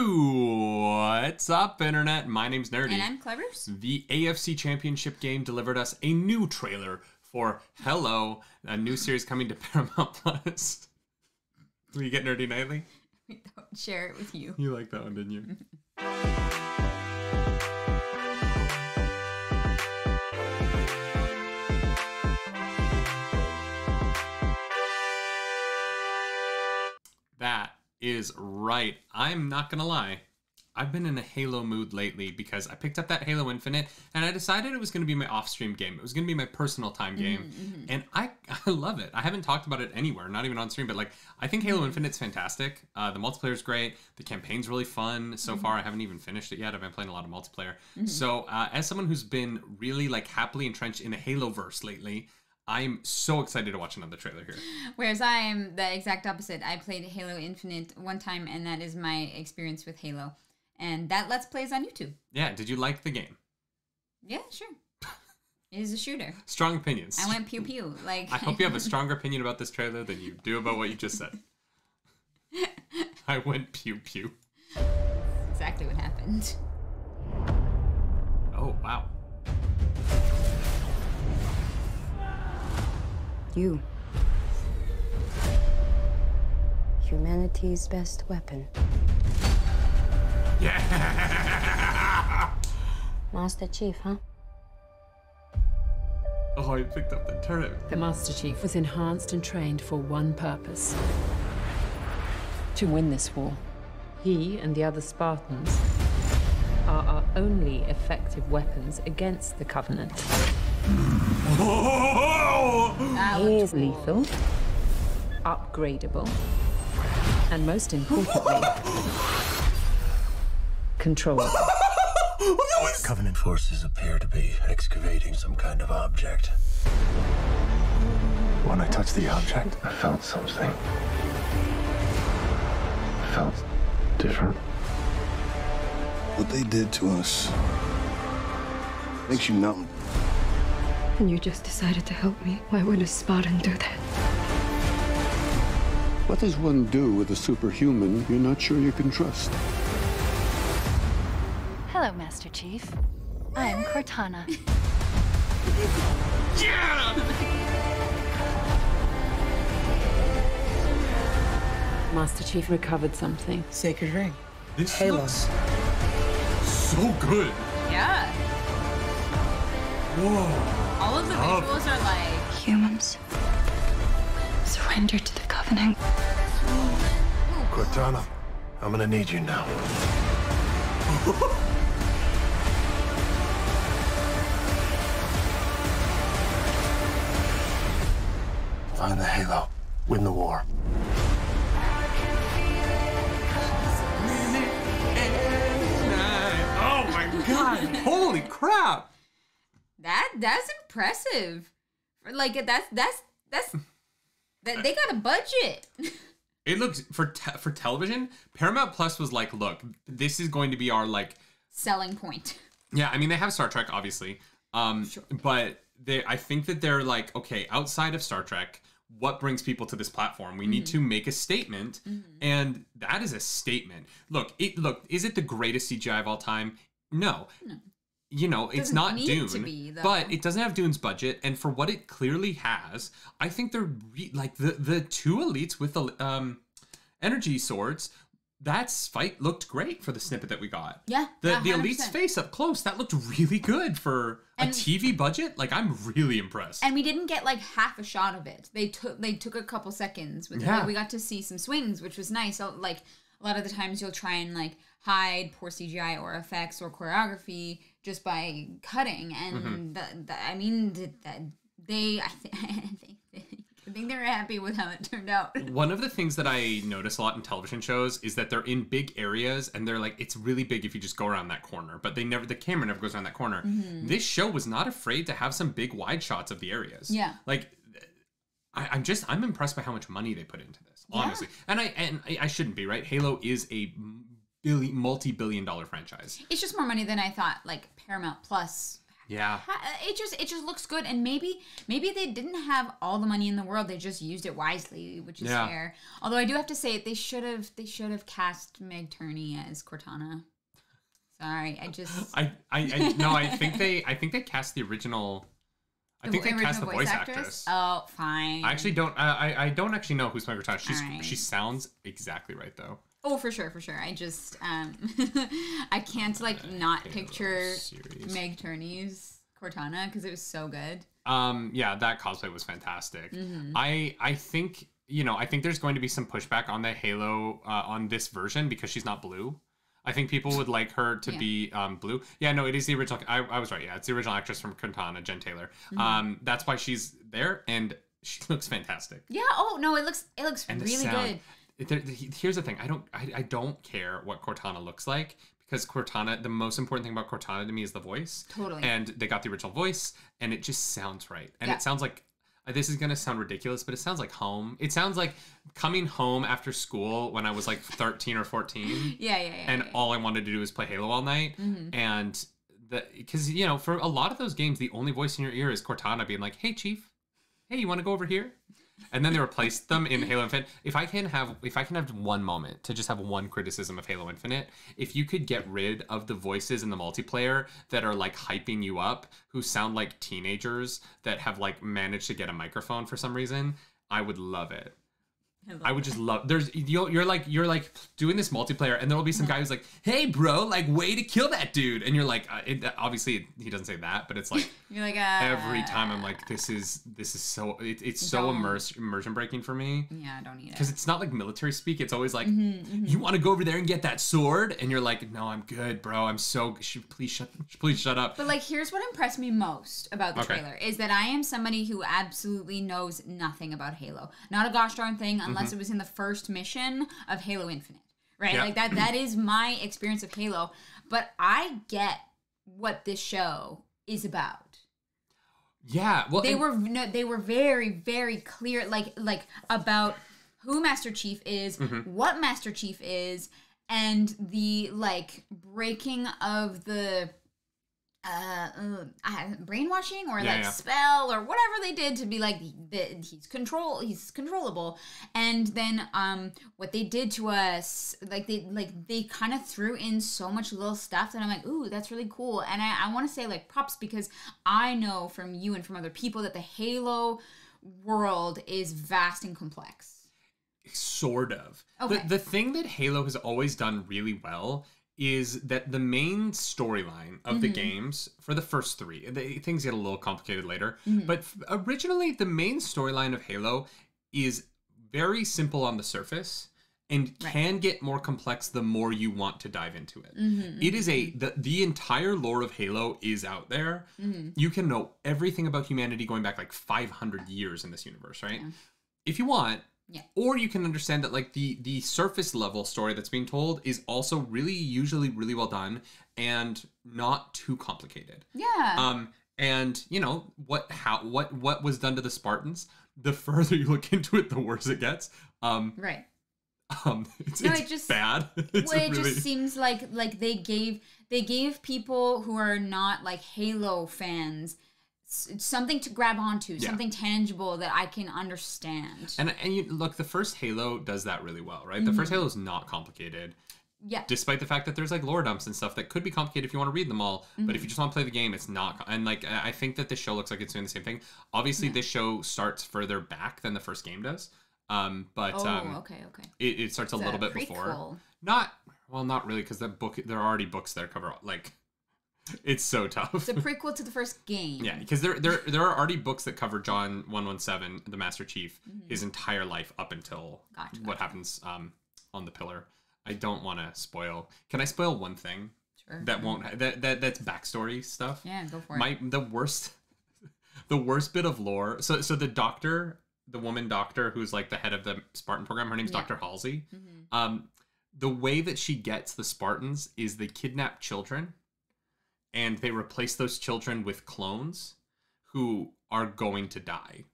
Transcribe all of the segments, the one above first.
What's up, Internet? My name's Nerdy. And I'm Clarus. The AFC Championship game delivered us a new trailer for Hello, a new series coming to Paramount Plus. Will you get Nerdy Nightly? We don't share it with you. You liked that one, didn't you? That is right. I'm not gonna lie. I've been in a Halo mood lately because I picked up that Halo Infinite and I decided it was going to be my off-stream game. It was going to be my personal time game. And I love it. I haven't talked about it anywhere, not even on stream, but like I think Halo Infinite's fantastic. The multiplayer's great. The campaign's really fun. So far, I haven't even finished it yet. I've been playing a lot of multiplayer. So as someone who's been really like happily entrenched in the Halo-verse lately, I'm so excited to watch another trailer here. Whereas I am the exact opposite. I played Halo Infinite one time, and that is my experience with Halo. And that Let's Play is on YouTube. Yeah, did you like the game? Yeah, sure. It is a shooter. Strong opinions. I went pew pew. Like I hope you have a stronger opinion about this trailer than you do about what you just said. I went pew pew. Exactly what happened. Oh, wow. You. Humanity's best weapon. Yeah! Master Chief, huh? Oh, I picked up the turret. The Master Chief was enhanced and trained for one purpose: to win this war. He and the other Spartans are our only effective weapons against the Covenant. He is lethal, upgradable, and most importantly, controllable. Covenant forces appear to be excavating some kind of object. When I touched the object, I felt something. I felt different. What they did to us makes you numb. And you just decided to help me. Why would a Spartan do that? What does one do with a superhuman you're not sure you can trust? Hello, Master Chief. I'm Cortana. Yeah! Master Chief recovered something. Sacred ring. This Halo. looks so good. Yeah. Whoa. All of the visuals are like Humans. Surrender to the Covenant. Cortana, I'm gonna need you now. Find the Halo. Win the war. Oh my god. Holy crap. that's impressive. For like that's they got a budget. It looks, for television, Paramount Plus was like, look, this is going to be our like Selling point. Yeah, I mean, they have Star Trek, obviously. Sure. But I think that they're like, okay, outside of Star Trek, what brings people to this platform? We need to make a statement, and that is a statement. Look, is it the greatest CGI of all time? No. You know, it's not need Dune, to be, though. but it doesn't have Dune's budget, and for what it clearly has, I think they're like the two elites with the energy swords. That fight looked great for the snippet that we got. Yeah, the 100%. elite's face up close, that looked really good for a TV budget. Like, I'm really impressed. And we didn't get like half a shot of it. They took a couple seconds with it. Yeah. Like, we got to see some swings, which was nice. So, like, a lot of the times you'll try and like hide poor CGI or effects or choreography just by cutting. And I think they're happy with how it turned out. One of the things that I notice a lot in television shows is that they're in big areas and they're like, it's really big if you just go around that corner, but the camera never goes around that corner. This show was not afraid to have some big wide shots of the areas. Yeah. Like, I'm impressed by how much money they put into this, honestly. And I shouldn't be, right? Halo is a multi-billion-dollar franchise. It's just more money than I thought like Paramount Plus Yeah. It just looks good, and maybe they didn't have all the money in the world. They just used it wisely, which is fair. Although I do have to say they should have cast Meg Turney as Cortana. Sorry, I think they cast the original. I think they cast the voice actress. Oh, fine. I actually don't. I don't actually know who's Meg Cortana. She sounds exactly right though. Oh, for sure. I just I can't not picture Meg Turney's Cortana because it was so good. Yeah, that cosplay was fantastic. I think there's going to be some pushback on the Halo on this version because she's not blue. I think people would like her to be blue. Yeah, no, it is the original. I was right. Yeah, it's the original actress from Cortana, Jen Taylor. That's why she's there, and she looks fantastic. Yeah. Oh no, it looks really good. Here's the thing. I don't care what Cortana looks like because Cortana. The most important thing about Cortana to me is the voice. Totally. And they got the original voice, and it just sounds right. And it sounds like. This is going to sound ridiculous, but it sounds like home. It sounds like coming home after school when I was like 13 or 14. Yeah. And all I wanted to do was play Halo all night. And because, for a lot of those games, the only voice in your ear is Cortana being like, hey, Chief, hey, you want to go over here? And then they replaced them in Halo Infinite. If I can have one moment to just have one criticism of Halo Infinite, if you could get rid of the voices in the multiplayer that are like hyping you up, who sound like teenagers that have like managed to get a microphone for some reason, I would love it. I would just love. You're like doing this multiplayer, and there will be some guy who's like, "Hey, bro, like, way to kill that dude," and you're like, obviously he doesn't say that, but it's like you're like every time I'm like, this is so it's so immersion breaking for me. Yeah, I don't need it because it's not like military speak. It's always like, you want to go over there and get that sword, and you're like, no, I'm good, bro. I'm so please shut up. But like, here's what impressed me most about the trailer is that I am somebody who absolutely knows nothing about Halo, not a gosh darn thing. Unless it was in the first mission of Halo Infinite, right? Yep. Like that is my experience of Halo. But I get what this show is about. Yeah, well, they were very, very clear, like about who Master Chief is, what Master Chief is, and the like breaking of the brainwashing or spell or whatever they did to be like he's controllable, and then what they did to us, they kind of threw in so much little stuff that I'm like, ooh, that's really cool. And I want to say like props because I know from you and from other people that the Halo world is vast and complex. Sort of. Okay. The thing that Halo has always done really well is that the main storyline of the games, for the first three, things get a little complicated later, but originally the main storyline of Halo is very simple on the surface and can get more complex the more you want to dive into it. It is the entire lore of Halo is out there. You can know everything about humanity going back like 500 years in this universe, right? Yeah. If you want. Yeah. Or you can understand that like the surface level story that's being told is also usually really well done and not too complicated. Yeah. And what was done to the Spartans, the further you look into it, the worse it gets. Right. It's just bad. It just seems like they gave people who are not like Halo fans something to grab onto, something tangible that I can understand. And you look, the first Halo does that really well, right? The first Halo is not complicated. Yeah. Despite the fact that there's like lore dumps and stuff that could be complicated if you want to read them all, but if you just want to play the game, it's not. And like I think that this show looks like it's doing the same thing. Obviously, this show starts further back than the first game does. Okay. It starts a little bit before. Not really, because there are already books that cover like. It's so tough. It's a prequel to the first game. Yeah, because there are already books that cover John 117, the Master Chief, his entire life up until what happens on the Pillar. I don't want to spoil. Can I spoil one thing? Sure. That's backstory stuff. Yeah, go for it. The worst bit of lore. So the doctor, the woman doctor who's like the head of the Spartan program, her name's Dr. Halsey. The way that she gets the Spartans is they kidnap children. And they replace those children with clones who are going to die.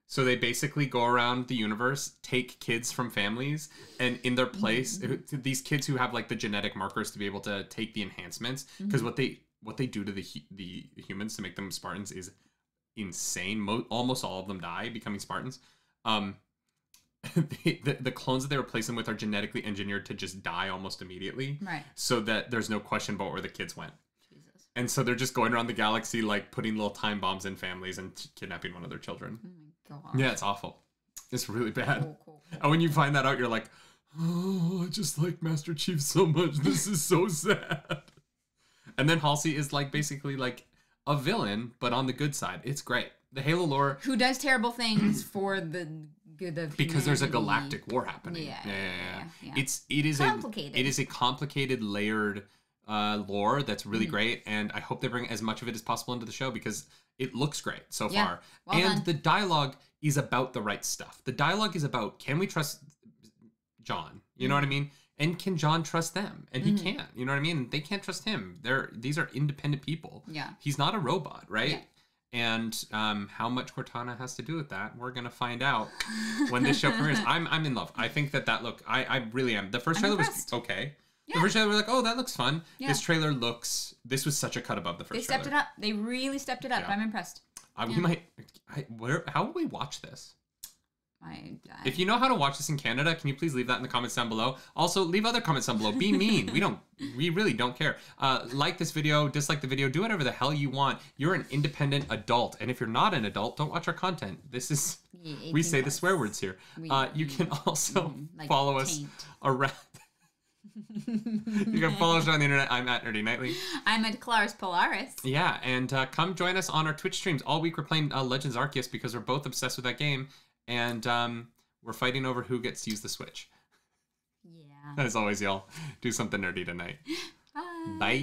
So they basically go around the universe, take kids from families, and in their place, these kids who have like the genetic markers to be able to take the enhancements, because what they what they do to the humans to make them Spartans is insane. Almost all of them die becoming Spartans. The clones that they replace them with are genetically engineered to just die almost immediately. Right. So that there's no question about where the kids went. Jesus. And so they're just going around the galaxy, like putting little time bombs in families and kidnapping one of their children. Oh my God. Yeah, it's awful. It's really bad. Cool. And when you find that out, you're like, oh, I just like Master Chief so much. This is so sad. And then Halsey is like basically like a villain, but on the good side. It's great. The Halo lore. Who does terrible things for the good of because there's a humanity. galactic war happening. Yeah. It is complicated. a complicated, layered lore that's really great, and I hope they bring as much of it as possible into the show because it looks great so far. Well and done. the dialogue is about the right stuff. The dialogue is about, can we trust John? You know what I mean? And can John trust them? And he can't. You know what I mean? They can't trust him. These are independent people. Yeah. He's not a robot, right? Yeah. And how much Cortana has to do with that, we're gonna find out when this show premieres. I'm in love. I think that look. I really am. The first trailer was okay. Yeah. The first trailer was like, oh, that looks fun. Yeah. This trailer looks. This was such a cut above the first. They stepped it up. They really stepped it up. Yeah. I'm impressed. We might. How will we watch this? If you know how to watch this in Canada, can you please leave that in the comments down below? Also, leave other comments down below. Be mean. We really don't care. Like this video, dislike the video, do whatever the hell you want. You're an independent adult, and if you're not an adult, don't watch our content. This is we say the swear words here. You can also follow us around. You can follow us on the internet. I'm at nerdynightly. I'm at Clarus. Yeah, and come join us on our Twitch streams. All week we're playing Legends Arceus because we're both obsessed with that game. And we're fighting over who gets to use the Switch. Yeah. As always, y'all, do something nerdy tonight. Bye. Bye.